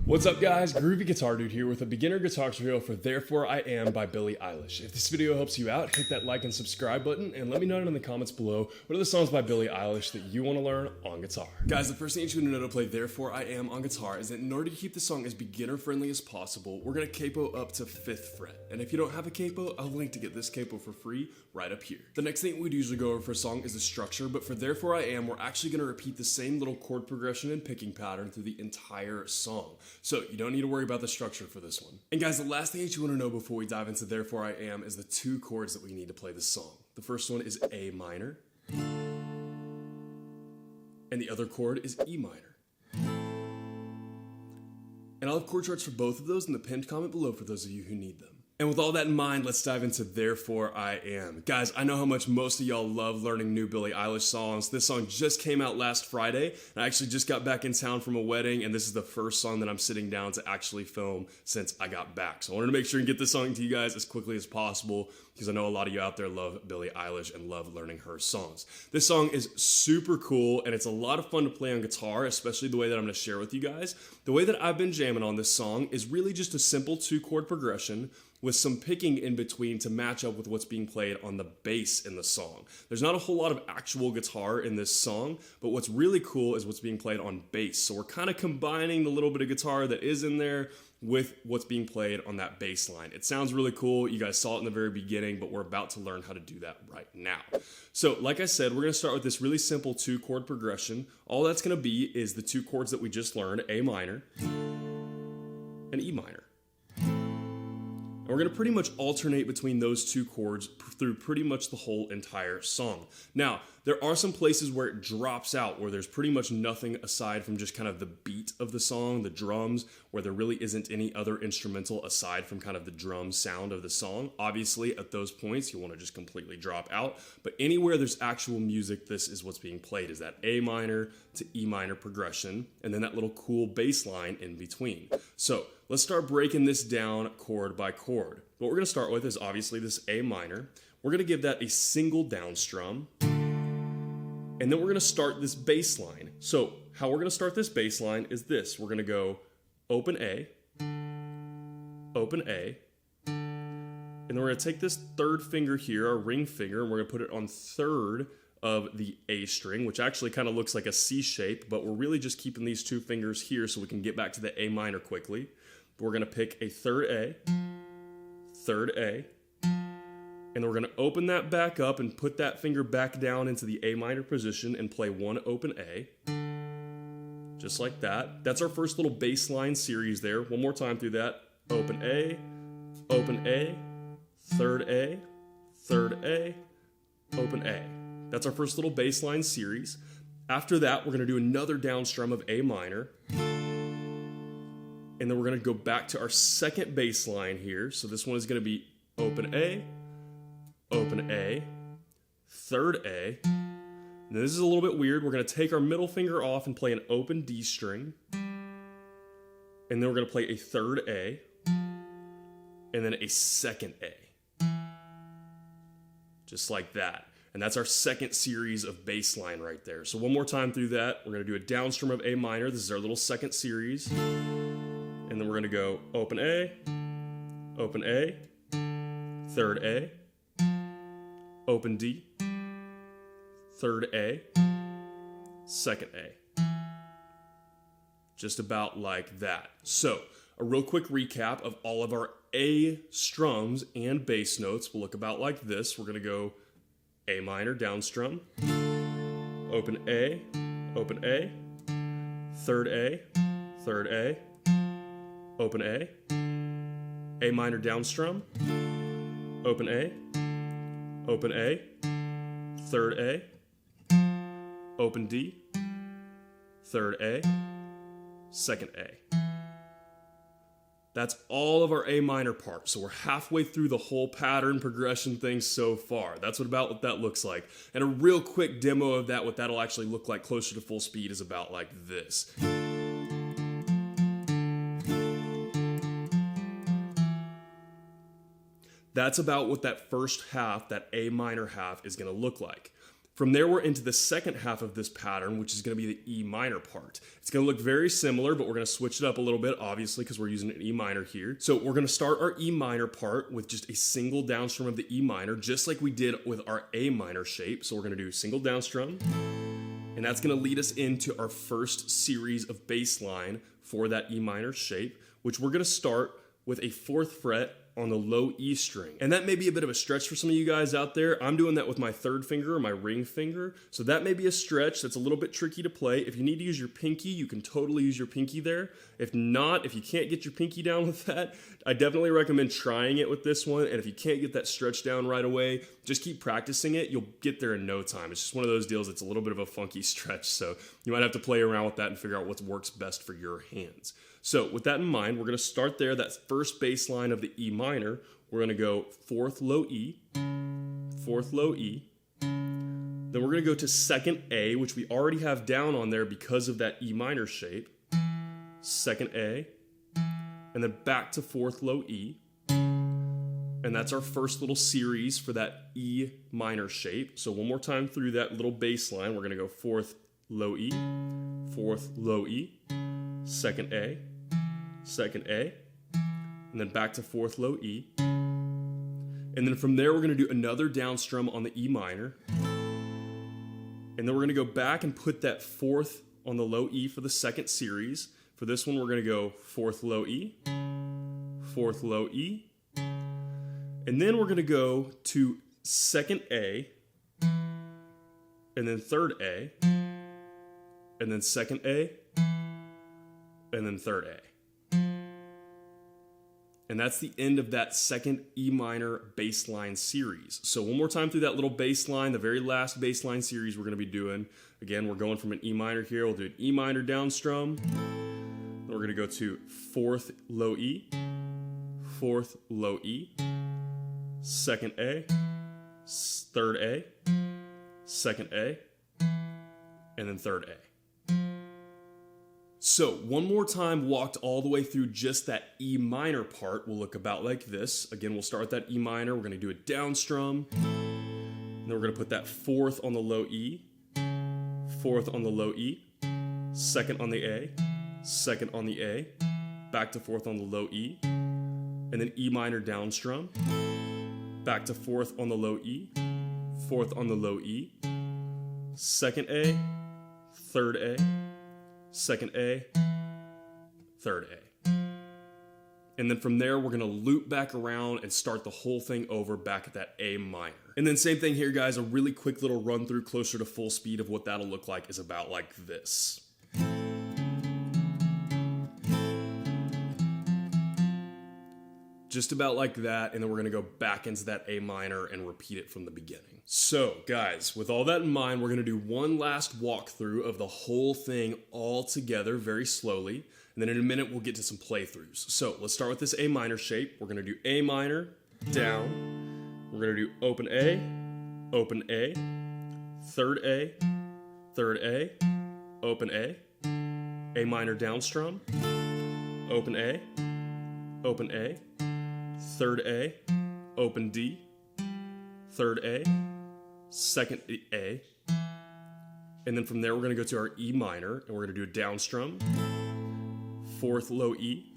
What's up guys, Groovy Guitar Dude here with a beginner guitar tutorial for Therefore I Am by Billie Eilish. If this video helps you out, hit that like and subscribe button and let me know in the comments below what are the songs by Billie Eilish that you want to learn on guitar. Guys, the first thing you need to know to play Therefore I Am on guitar is that in order to keep the song as beginner friendly as possible, we're going to capo up to 5th fret. And if you don't have a capo, I'll link to get this capo for free right up here. The next thing we'd usually go over for a song is the structure, but for Therefore I Am, we're actually going to repeat the same little chord progression and picking pattern through the entire song. So you don't need to worry about the structure for this one. And guys, the last thing that you want to know before we dive into Therefore I Am is the 2 chords that we need to play this song. The first one is A minor, and the other chord is E minor. And I'll have chord charts for both of those in the pinned comment below for those of you who need them. And with all that in mind, let's dive into Therefore I Am. Guys, I know how much most of y'all love learning new Billie Eilish songs. This song just came out last Friday, and I actually just got back in town from a wedding, and this is the first song that I'm sitting down to actually film since I got back. So I wanted to make sure and get this song to you guys as quickly as possible, because I know a lot of you out there love Billie Eilish and love learning her songs. This song is super cool, and it's a lot of fun to play on guitar, especially the way that I'm going to share with you guys. The way that I've been jamming on this song is really just a simple 2-chord progression with some picking in between to match up with what's being played on the bass in the song. There's not a whole lot of actual guitar in this song, but what's really cool is what's being played on bass. So we're kind of combining the little bit of guitar that is in there with what's being played on that bass line. It sounds really cool. You guys saw it in the very beginning, but we're about to learn how to do that right now. So like I said, we're going to start with this really simple 2-chord progression. All that's going to be is the 2 chords that we just learned, A minor and E minor. And we're going to pretty much alternate between those 2 chords through pretty much the whole entire song. Now, there are some places where it drops out, where there's pretty much nothing aside from just kind of the beat of the song, the drums, where there really isn't any other instrumental aside from kind of the drum sound of the song. Obviously, at those points, you want to just completely drop out. But anywhere there's actual music, this is what's being played, is that A minor to E minor progression, and then that little cool bass line in between. So let's start breaking this down chord by chord. What we're going to start with is obviously this A minor. We're going to give that a single down strum, and then we're going to start this bass line. So how we're going to start this bass line is this. We're going to go open A, and then we're going to take this 3rd finger here, our ring finger, and we're going to put it on 3rd of the A string, which actually kind of looks like a C shape, but we're really just keeping these 2 fingers here so we can get back to the A minor quickly. We're going to pick a 3rd A, 3rd A, and then we're going to open that back up and put that finger back down into the A minor position and play 1 open A, just like that. That's our first little bass line series there. One more time through that. Open A, 3rd A, 3rd A, open A. That's our first little bass line series. After that, we're going to do another down strum of A minor, and then we're going to go back to our 2nd bass line here. So this one is going to be open A, 3rd A. Now this is a little bit weird. We're going to take our middle finger off and play an open D string, and then we're going to play a 3rd A, and then a 2nd A. Just like that. And that's our 2nd series of bass line right there. So one more time through that, we're going to do a down strum of A minor. This is our little 2nd series. And then we're going to go open A, 3rd A, open D, 3rd A, 2nd A. Just about like that. So a real quick recap of all of our A strums and bass notes will look about like this. We're going to go A minor down strum, open A, 3rd A, 3rd A, open A minor down strum, open A, 3rd A, open D, 3rd A, 2nd A. That's all of our A minor part. So we're halfway through the whole pattern progression thing so far. That's what that looks like. And a real quick demo of that, what that'll actually look like closer to full speed, is about like this. That's about what that first half, that A minor half, is going to look like. From there, we're into the second half of this pattern, which is going to be the E minor part. It's going to look very similar, but we're going to switch it up a little bit, obviously, because we're using an E minor here. So we're going to start our E minor part with just a single downstrum of the E minor, just like we did with our A minor shape. So we're going to do single downstrum, and that's going to lead us into our first series of bass line for that E minor shape, which we're going to start with a 4th fret on the low E string. And that may be a bit of a stretch for some of you guys out there. I'm doing that with my 3rd finger or my ring finger. So that may be a stretch that's a little bit tricky to play. If you need to use your pinky, you can totally use your pinky there. If not, if you can't get your pinky down with that, I definitely recommend trying it with this one. And if you can't get that stretch down right away, just keep practicing it. You'll get there in no time. It's just one of those deals. It's a little bit of a funky stretch. So you might have to play around with that and figure out what works best for your hands. So with that in mind, we're going to start there, that first bass line of the E minor. We're going to go 4th low E, 4th low E. Then we're going to go to 2nd A, which we already have down on there because of that E minor shape. 2nd A, and then back to 4th low E. And that's our first little series for that E minor shape. So one more time through that little bass line, we're going to go 4th low E, 4th low E, 2nd A, 2nd A, and then back to 4th low E. And then from there, we're going to do another down strum on the E minor. And then we're going to go back and put that 4th on the low E for the second series. For this one, we're going to go 4th low E, 4th low E. And then we're going to go to 2nd A, and then 3rd A, and then 2nd A, and then 3rd A. And that's the end of that second E minor bass line series. So one more time through that little bass line, the very last bass line series we're going to be doing. Again, we're going from an E minor here. We'll do an E minor down strum. Then we're going to go to 4th low E, 4th low E, 2nd A, 3rd A, 2nd A, and then 3rd A. So one more time walked all the way through just that E minor part will look about like this. Again, we'll start with that E minor. We're going to do a down strum. And then we're going to put that 4th on the low E, 4th on the low E, 2nd on the A, 2nd on the A, back to 4th on the low E, and then E minor down strum, back to 4th on the low E, 4th on the low E, 2nd A, 3rd A, 2nd A, 3rd A. And then from there, we're going to loop back around and start the whole thing over back at that A minor. And then same thing here, guys, a really quick little run through closer to full speed of what that'll look like is about like this. Just about like that, and then we're going to go back into that A minor and repeat it from the beginning. So, guys, with all that in mind, we're going to do one last walkthrough of the whole thing all together very slowly, and then in a minute we'll get to some playthroughs. So, let's start with this A minor shape. We're going to do A minor, down. We're going to do open A, 3rd A, 3rd A, open A minor down strum, open A, 3rd A, open D, 3rd A, 2nd A, and then from there we're going to go to our E minor, and we're going to do a down strum, 4th low E,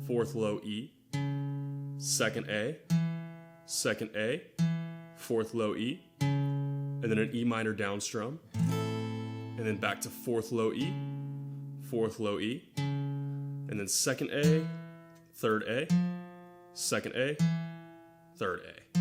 4th low E, 2nd A, 2nd A, 4th low E, and then an E minor down strum, and then back to 4th low E, 4th low E, and then 2nd A, 3rd A, 2nd A, 3rd A.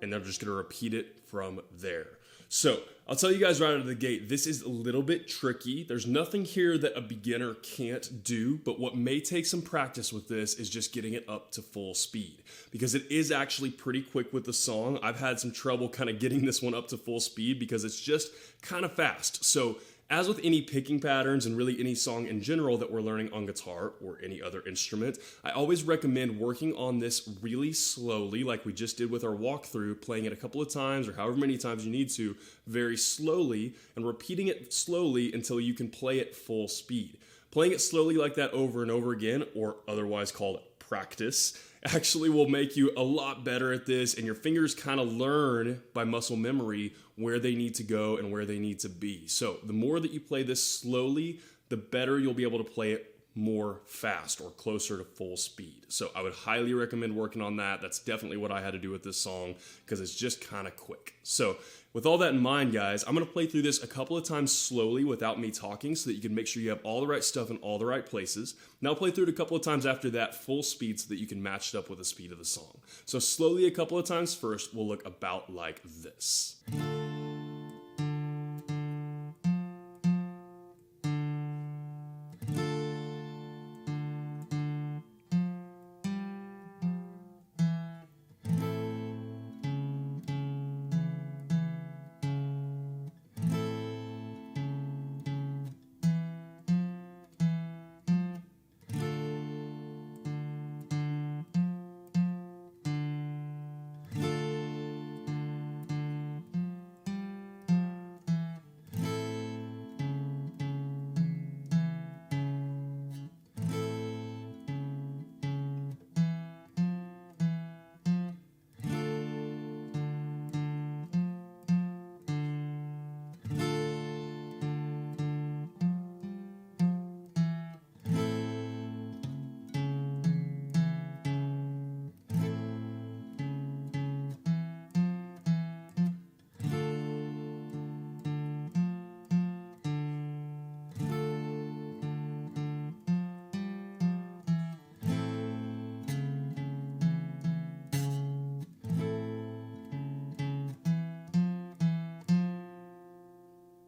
And then I'm just going to repeat it from there. So, I'll tell you guys right out of the gate, this is a little bit tricky. There's nothing here that a beginner can't do, but what may take some practice with this is just getting it up to full speed. Because it is actually pretty quick with the song. I've had some trouble kind of getting this one up to full speed because it's just kind of fast. So, as with any picking patterns and really any song in general that we're learning on guitar or any other instrument, I always recommend working on this really slowly, like we just did with our walkthrough, playing it a couple of times or however many times you need to, very slowly, and repeating it slowly until you can play it full speed. Playing it slowly like that over and over again, or otherwise called practice actually will make you a lot better at this, and your fingers kind of learn by muscle memory where they need to go and where they need to be. So the more that you play this slowly, the better you'll be able to play it more fast or closer to full speed. So I would highly recommend working on that. That's definitely what I had to do with this song because it's just kind of quick. So with all that in mind, guys, I'm going to play through this a couple of times slowly without me talking so that you can make sure you have all the right stuff in all the right places. Now I'll play through it a couple of times after that full speed so that you can match it up with the speed of the song. So slowly a couple of times first will look about like this.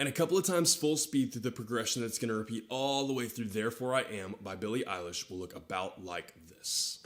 And a couple of times full speed through the progression that's going to repeat all the way through Therefore I Am by Billie Eilish will look about like this.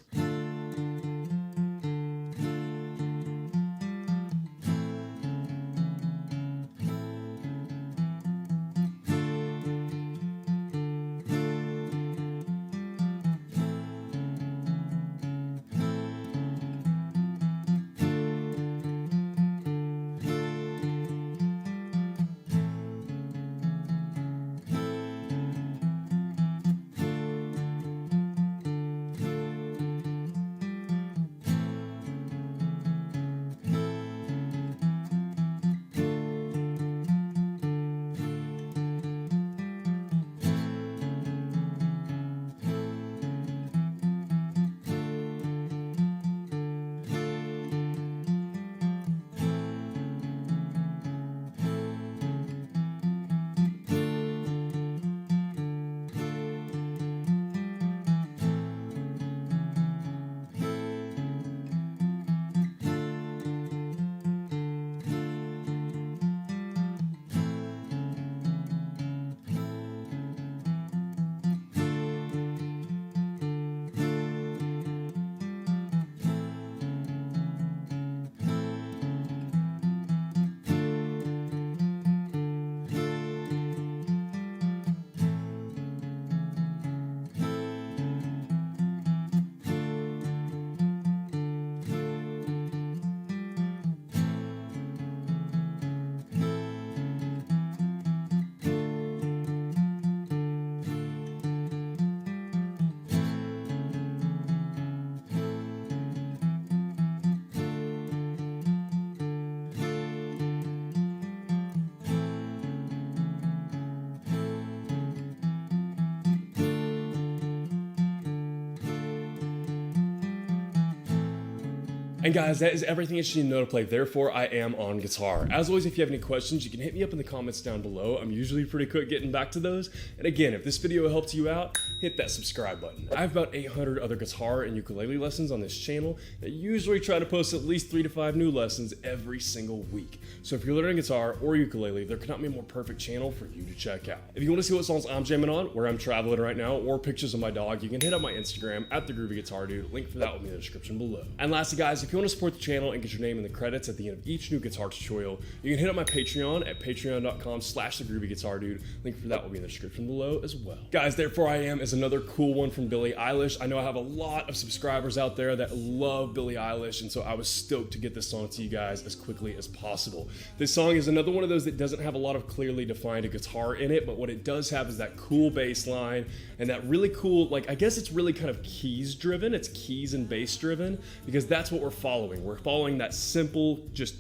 And guys, that is everything that you need to know to play Therefore I Am on guitar. As always, if you have any questions, you can hit me up in the comments down below. I'm usually pretty quick getting back to those. And again, if this video helped you out, hit that subscribe button. I have about 800 other guitar and ukulele lessons on this channel. I usually try to post at least 3 to 5 new lessons every single week. So if you're learning guitar or ukulele, there could not be a more perfect channel for you to check out. If you want to see what songs I'm jamming on, where I'm traveling right now, or pictures of my dog, you can hit up my Instagram at @TheGroovyGuitarDude. Link for that will be in the description below. And lastly, guys, if if you want to support the channel and get your name in the credits at the end of each new guitar tutorial, you can hit up my Patreon at patreon.com/thegroovyguitardude. Link for that will be in the description below as well. Guys, Therefore I Am is another cool one from Billie Eilish. I know I have a lot of subscribers out there that love Billie Eilish, and so I was stoked to get this song to you guys as quickly as possible. This song is another one of those that doesn't have a lot of clearly defined guitar in it, but what it does have is that cool bass line and that really cool, like, I guess it's really kind of keys driven. It's keys and bass driven, because that's what we're following. We're following that simple, just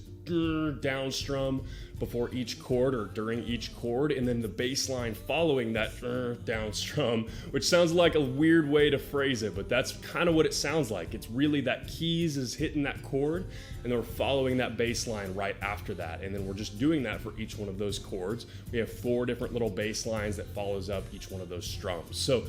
down strum before each chord or during each chord, and then the bass line following that down strum, which sounds like a weird way to phrase it, but that's kind of what it sounds like. It's really that keys is hitting that chord, and then we're following that bass line right after that, and then we're just doing that for each one of those chords. We have 4 different little bass lines that follows up each one of those strums. So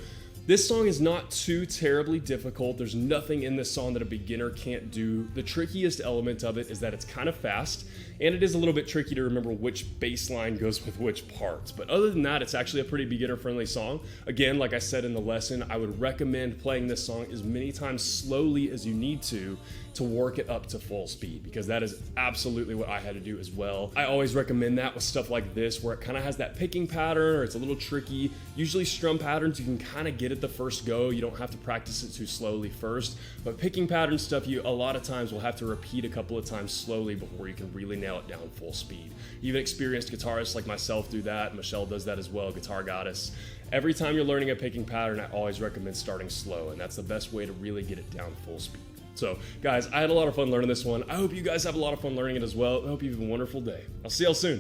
this song is not too terribly difficult. There's nothing in this song that a beginner can't do. The trickiest element of it is that it's kind of fast, and it is a little bit tricky to remember which bass line goes with which parts. But other than that, it's actually a pretty beginner-friendly song. Again, like I said in the lesson, I would recommend playing this song as many times slowly as you need to work it up to full speed, because that is absolutely what I had to do as well. I always recommend that with stuff like this, where it kind of has that picking pattern, or it's a little tricky. Usually strum patterns, you can kind of get it the first go. You don't have to practice it too slowly first, but picking pattern stuff, you a lot of times will have to repeat a couple of times slowly before you can really nail it down full speed. Even experienced guitarists like myself do that. Michelle does that as well, Guitar Goddess. Every time you're learning a picking pattern, I always recommend starting slow, and that's the best way to really get it down full speed. So, guys, I had a lot of fun learning this one. I hope you guys have a lot of fun learning it as well. I hope you have a wonderful day. I'll see y'all soon.